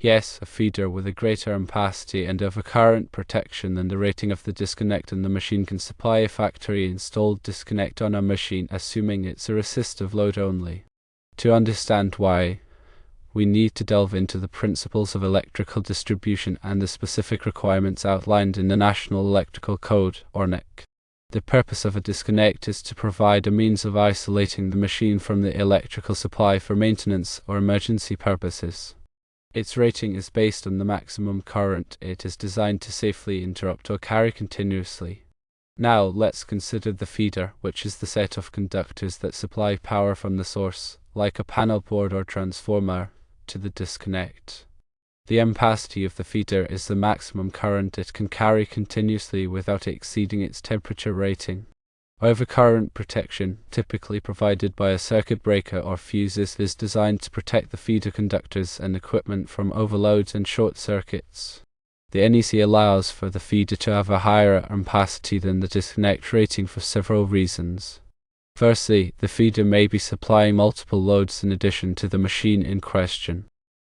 Yes, a feeder with a greater ampacity and overcurrent protection than the rating of the disconnect in the machine can supply a factory-installed disconnect on a machine, assuming it's a resistive load only. To understand why, we need to delve into the principles of electrical distribution and the specific requirements outlined in the National Electrical Code, or NEC. The purpose of a disconnect is to provide a means of isolating the machine from the electrical supply for maintenance or emergency purposes. Its rating is based on the maximum current it is designed to safely interrupt or carry continuously. Now let's consider the feeder, which is the set of conductors that supply power from the source, like a panel board or transformer, to the disconnect. The ampacity of the feeder is the maximum current it can carry continuously without exceeding its temperature rating. Overcurrent protection, typically provided by a circuit breaker or fuses, is designed to protect the feeder conductors and equipment from overloads and short circuits. The NEC allows for the feeder to have a higher ampacity than the disconnect rating for several reasons. Firstly, the feeder may be supplying multiple loads in addition to the machine in question.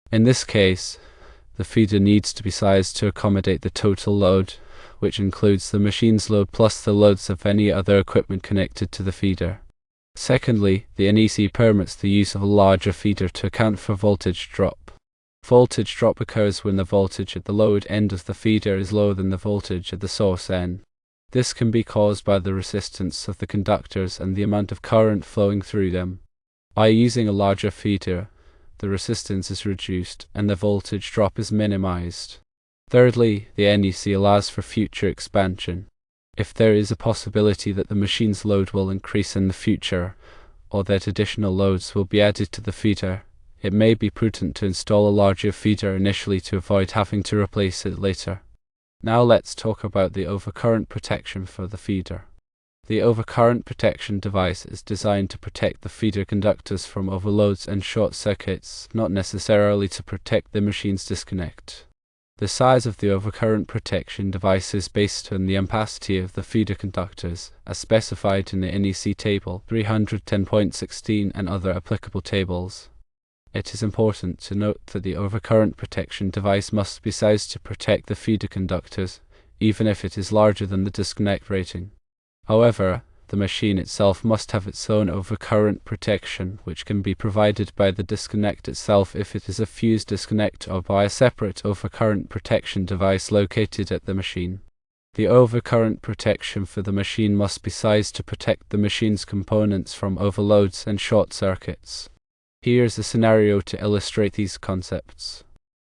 In this case, the feeder needs to be sized to accommodate the total load, which includes the machine's load plus the loads of any other equipment connected to the feeder. Secondly, the NEC permits the use of a larger feeder to account for voltage drop. Voltage drop occurs when the voltage at the load end of the feeder is lower than the voltage at the source end. This can be caused by the resistance of the conductors and the amount of current flowing through them. By using a larger feeder, the resistance is reduced and the voltage drop is minimized. Thirdly, the NEC allows for future expansion. If there is a possibility that the machine's load will increase in the future, or that additional loads will be added to the feeder, it may be prudent to install a larger feeder initially to avoid having to replace it later. Now let's talk about the overcurrent protection for the feeder. The overcurrent protection device is designed to protect the feeder conductors from overloads and short circuits, not necessarily to protect the machine's disconnect. The size of the overcurrent protection device is based on the ampacity of the feeder conductors, as specified in the NEC Table 310.16 and other applicable tables. It is important to note that the overcurrent protection device must be sized to protect the feeder conductors, even if it is larger than the disconnect rating. However, the machine itself must have its own overcurrent protection, which can be provided by the disconnect itself if it is a fused disconnect or by a separate overcurrent protection device located at the machine. The overcurrent protection for the machine must be sized to protect the machine's components from overloads and short circuits. Here's a scenario to illustrate these concepts.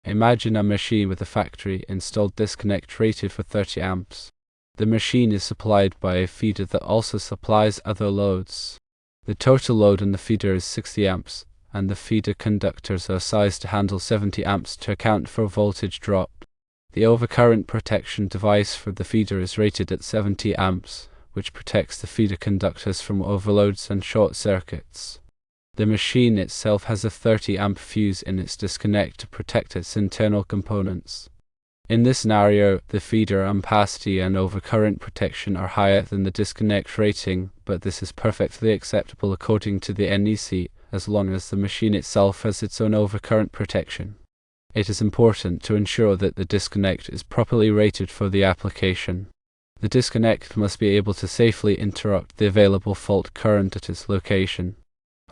Imagine a machine with a factory-installed disconnect rated for 30 amps. The machine is supplied by a feeder that also supplies other loads. The total load in the feeder is 60 amps, and the feeder conductors are sized to handle 70 amps to account for voltage drop. The overcurrent protection device for the feeder is rated at 70 amps, which protects the feeder conductors from overloads and short circuits. The machine itself has a 30 amp fuse in its disconnect to protect its internal components. In this scenario, the feeder ampacity and overcurrent protection are higher than the disconnect rating, but this is perfectly acceptable according to the NEC, as long as the machine itself has its own overcurrent protection. It is important to ensure that the disconnect is properly rated for the application. The disconnect must be able to safely interrupt the available fault current at its location.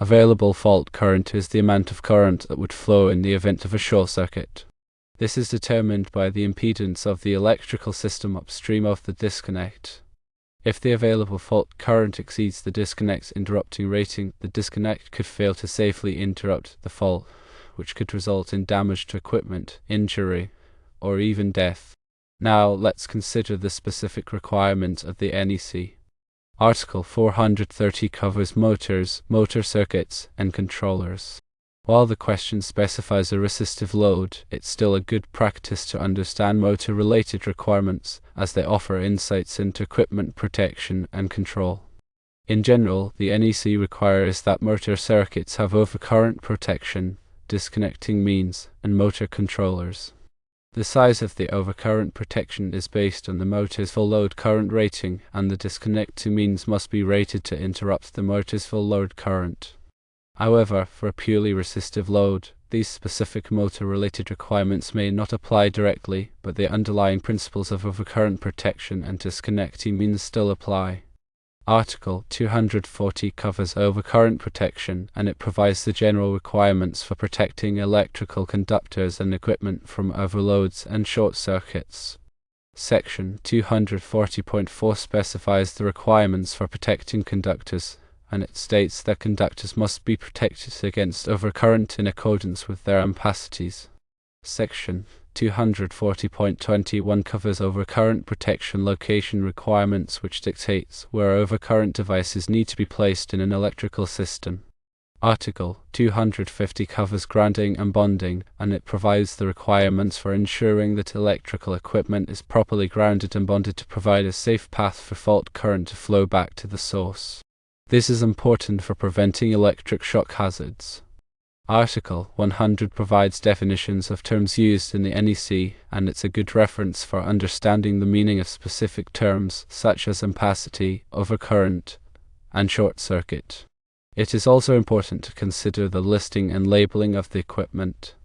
Available fault current is the amount of current that would flow in the event of a short circuit. This is determined by the impedance of the electrical system upstream of the disconnect. If the available fault current exceeds the disconnect's interrupting rating, the disconnect could fail to safely interrupt the fault, which could result in damage to equipment, injury, or even death. Now let's consider the specific requirements of the NEC. Article 430 covers motors, motor circuits, and controllers. While the question specifies a resistive load, it's still a good practice to understand motor-related requirements, as they offer insights into equipment protection and control. In general, the NEC requires that motor circuits have overcurrent protection, disconnecting means, and motor controllers. The size of the overcurrent protection is based on the motor's full load current rating, and the disconnecting means must be rated to interrupt the motor's full load current. However, for a purely resistive load, These specific motor-related requirements may not apply directly, but the underlying principles of overcurrent protection and disconnecting means still apply. Article 240 covers overcurrent protection, and it provides the general requirements for protecting electrical conductors and equipment from overloads and short circuits. Section 240.4 specifies the requirements for protecting conductors, and it states that conductors must be protected against overcurrent in accordance with their ampacities. Section 240.21 covers overcurrent protection location requirements, which dictates where overcurrent devices need to be placed in an electrical system. Article 250 covers grounding and bonding, and it provides the requirements for ensuring that electrical equipment is properly grounded and bonded to provide a safe path for fault current to flow back to the source. This is important for preventing electric shock hazards. Article 100 provides definitions of terms used in the NEC, and it's a good reference for understanding the meaning of specific terms such as ampacity, overcurrent, and short circuit. It is also important to consider the listing and labeling of the equipment.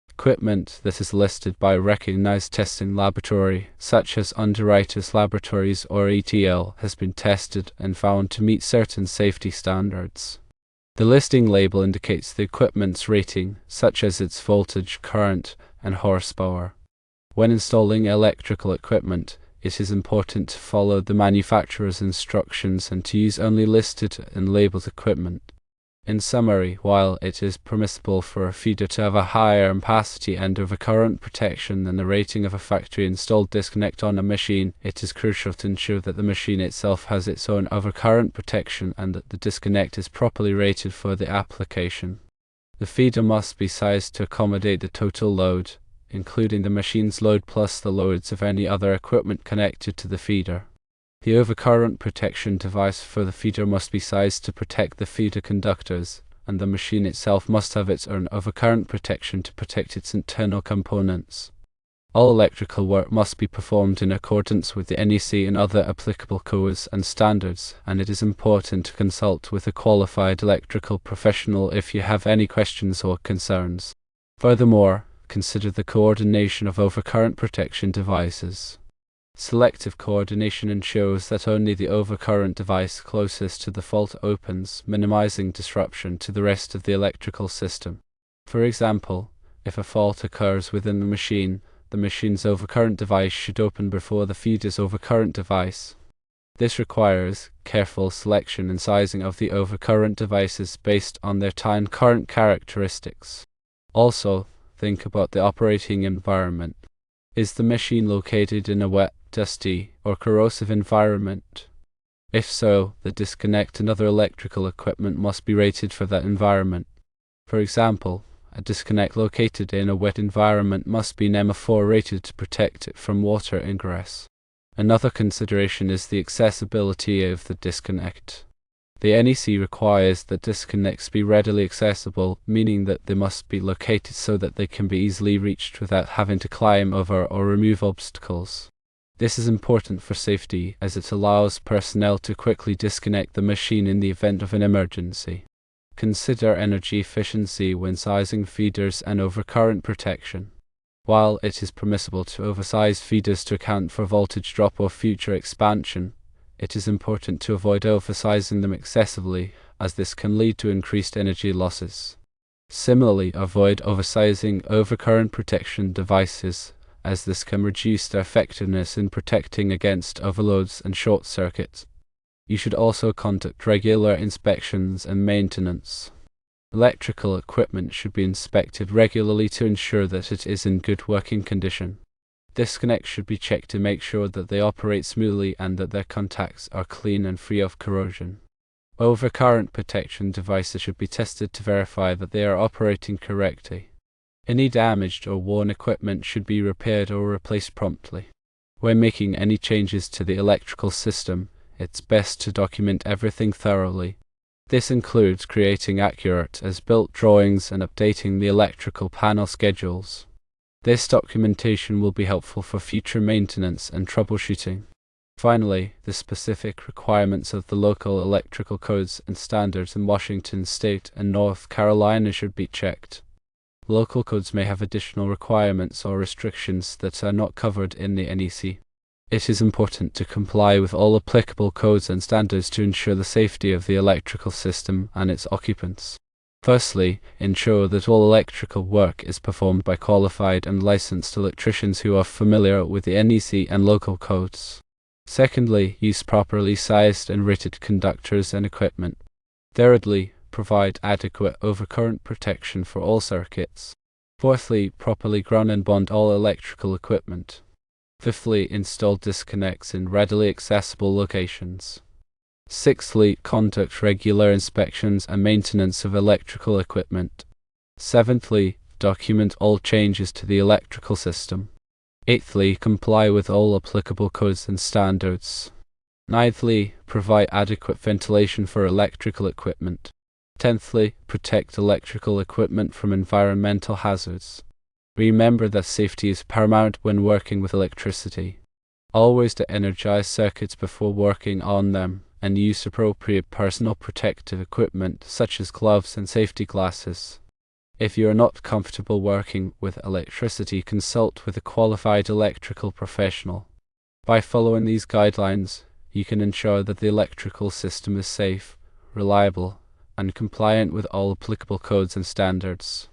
Equipment that is listed by a recognized testing laboratory, such as Underwriters Laboratories or ETL, has been tested and found to meet certain safety standards. The listing label indicates the equipment's rating, such as its voltage, current, and horsepower. When installing electrical equipment, it is important to follow the manufacturer's instructions and to use only listed and labeled equipment. In summary, while it is permissible for a feeder to have a higher ampacity and overcurrent protection than the rating of a factory-installed disconnect on a machine, it is crucial to ensure that the machine itself has its own overcurrent protection and that the disconnect is properly rated for the application. The feeder must be sized to accommodate the total load, including the machine's load plus the loads of any other equipment connected to the feeder. The overcurrent protection device for the feeder must be sized to protect the feeder conductors, and the machine itself must have its own overcurrent protection to protect its internal components. All electrical work must be performed in accordance with the NEC and other applicable codes and standards, and it is important to consult with a qualified electrical professional if you have any questions or concerns. Furthermore, consider the coordination of overcurrent protection devices. Selective coordination ensures that only the overcurrent device closest to the fault opens, minimizing disruption to the rest of the electrical system. For example, if a fault occurs within the machine's overcurrent device should open before the feeder's overcurrent device. This requires careful selection and sizing of the overcurrent devices based on their time current characteristics. Also, think about the operating environment. Is the machine located in a wet, dusty, or corrosive environment? If so, the disconnect and other electrical equipment must be rated for that environment. For example, a disconnect located in a wet environment must be NEMA 4 rated to protect it from water ingress. Another consideration is the accessibility of the disconnect. The NEC requires that disconnects be readily accessible, meaning that they must be located so that they can be easily reached without having to climb over or remove obstacles. This is important for safety, as it allows personnel to quickly disconnect the machine in the event of an emergency. Consider energy efficiency when sizing feeders and overcurrent protection. While it is permissible to oversize feeders to account for voltage drop or future expansion, it is important to avoid oversizing them excessively, as this can lead to increased energy losses. Similarly, avoid oversizing overcurrent protection devices, as this can reduce their effectiveness in protecting against overloads and short circuits. You should also conduct regular inspections and maintenance. Electrical equipment should be inspected regularly to ensure that it is in good working condition. Disconnects should be checked to make sure that they operate smoothly and that their contacts are clean and free of corrosion. Overcurrent protection devices should be tested to verify that they are operating correctly. Any damaged or worn equipment should be repaired or replaced promptly. When making any changes to the electrical system, it's best to document everything thoroughly. This includes creating accurate as-built drawings and updating the electrical panel schedules. This documentation will be helpful for future maintenance and troubleshooting. Finally, the specific requirements of the local electrical codes and standards in Washington State and North Carolina should be checked. Local codes may have additional requirements or restrictions that are not covered in the NEC. It is important to comply with all applicable codes and standards to ensure the safety of the electrical system and its occupants. Firstly, ensure that all electrical work is performed by qualified and licensed electricians who are familiar with the NEC and local codes. Secondly, use properly sized and rated conductors and equipment. Thirdly, provide adequate overcurrent protection for all circuits. Fourthly, properly ground and bond all electrical equipment. Fifthly, install disconnects in readily accessible locations. Sixthly, conduct regular inspections and maintenance of electrical equipment. Seventhly, document all changes to the electrical system. Eighthly, comply with all applicable codes and standards. Ninthly, provide adequate ventilation for electrical equipment. Tenthly, protect electrical equipment from environmental hazards. Remember that safety is paramount when working with electricity. Always to energize circuits before working on them, and use appropriate personal protective equipment such as gloves and safety glasses. If you are not comfortable working with electricity, consult with a qualified electrical professional. By following these guidelines, you can ensure that the electrical system is safe, reliable, and compliant with all applicable codes and standards.